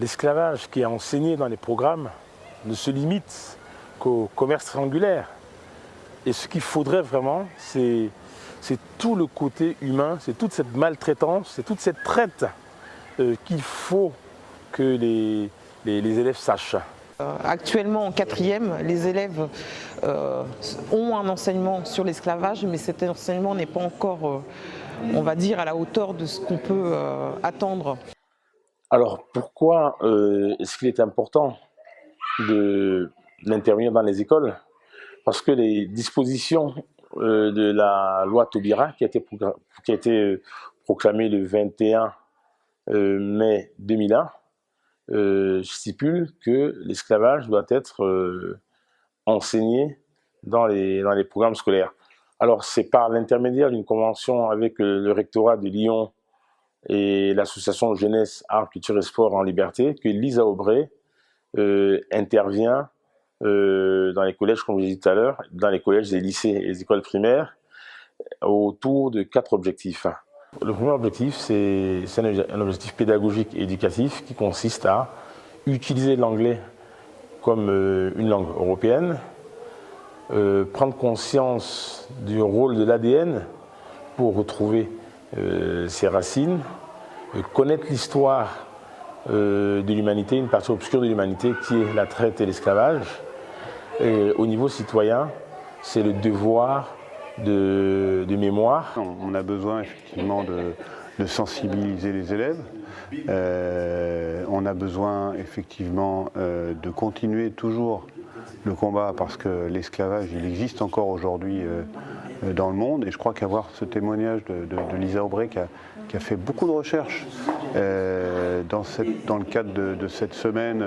l'esclavage qui est enseigné dans les programmes ne se limite qu'au commerce triangulaire. Et ce qu'il faudrait vraiment, c'est tout le côté humain, c'est toute cette maltraitance, c'est toute cette traite qu'il faut que les élèves sachent. Actuellement, en 4e, les élèves ont un enseignement sur l'esclavage, mais cet enseignement n'est pas encore, on va dire, à la hauteur de ce qu'on peut attendre. Alors, pourquoi est-ce qu'il est important d'intervenir dans les écoles? Parce que les dispositions de la loi Taubira, qui a été proclamée le 21 mai 2001, stipule que l'esclavage doit être enseigné dans les programmes scolaires. Alors, c'est par l'intermédiaire d'une convention avec le rectorat de Lyon et l'association Jeunesse, Art, Culture et Sport en Liberté que Lisa Aubray intervient dans les collèges, comme je l'ai dit tout à l'heure, dans les collèges, les lycées et les écoles primaires, autour de 4 objectifs. Le premier objectif, c'est un objectif pédagogique et éducatif qui consiste à utiliser l'anglais comme une langue européenne, prendre conscience du rôle de l'ADN pour retrouver ses racines, connaître l'histoire de l'humanité, une partie obscure de l'humanité qui est la traite et l'esclavage. Au niveau citoyen, c'est le devoir de mémoire. On a besoin effectivement de sensibiliser les élèves. On a besoin effectivement de continuer toujours le combat parce que l'esclavage, il existe encore aujourd'hui dans le monde. Et je crois qu'avoir ce témoignage de Lisa Aubray qui a fait beaucoup de recherches dans le cadre de cette semaine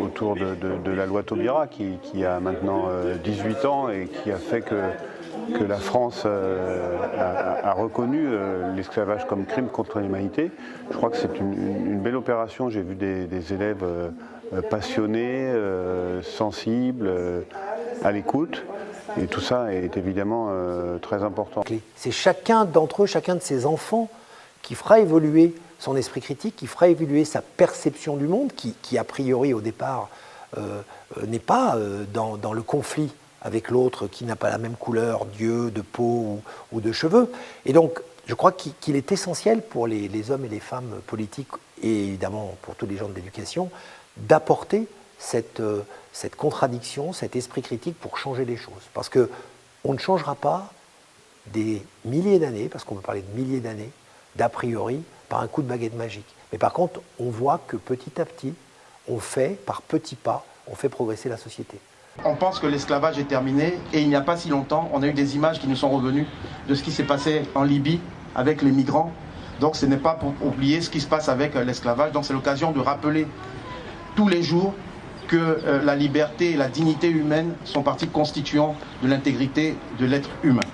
autour de la loi Taubira qui a maintenant 18 ans et qui a fait que la France a reconnu l'esclavage comme crime contre l'humanité. Je crois que c'est une belle opération. J'ai vu des élèves passionnés, sensibles, à l'écoute. Et tout ça est évidemment très important. C'est chacun d'entre eux, chacun de ces enfants qui fera évoluer son esprit critique, qui fera évoluer sa perception du monde, qui a priori au départ n'est pas dans le conflit avec l'autre, qui n'a pas la même couleur d'yeux, de peau ou de cheveux. Et donc je crois qu'il est essentiel pour les hommes et les femmes politiques, et évidemment pour tous les gens de l'éducation, d'apporter cette contradiction, cet esprit critique pour changer les choses. Parce qu'on ne changera pas des milliers d'années, parce qu'on peut parler de milliers d'années, d'a priori, par un coup de baguette magique. Mais par contre, on voit que petit à petit, par petits pas, on fait progresser la société. On pense que l'esclavage est terminé et il n'y a pas si longtemps, on a eu des images qui nous sont revenues de ce qui s'est passé en Libye avec les migrants. Donc ce n'est pas pour oublier ce qui se passe avec l'esclavage. Donc c'est l'occasion de rappeler tous les jours que la liberté et la dignité humaine sont partie constituante de l'intégrité de l'être humain.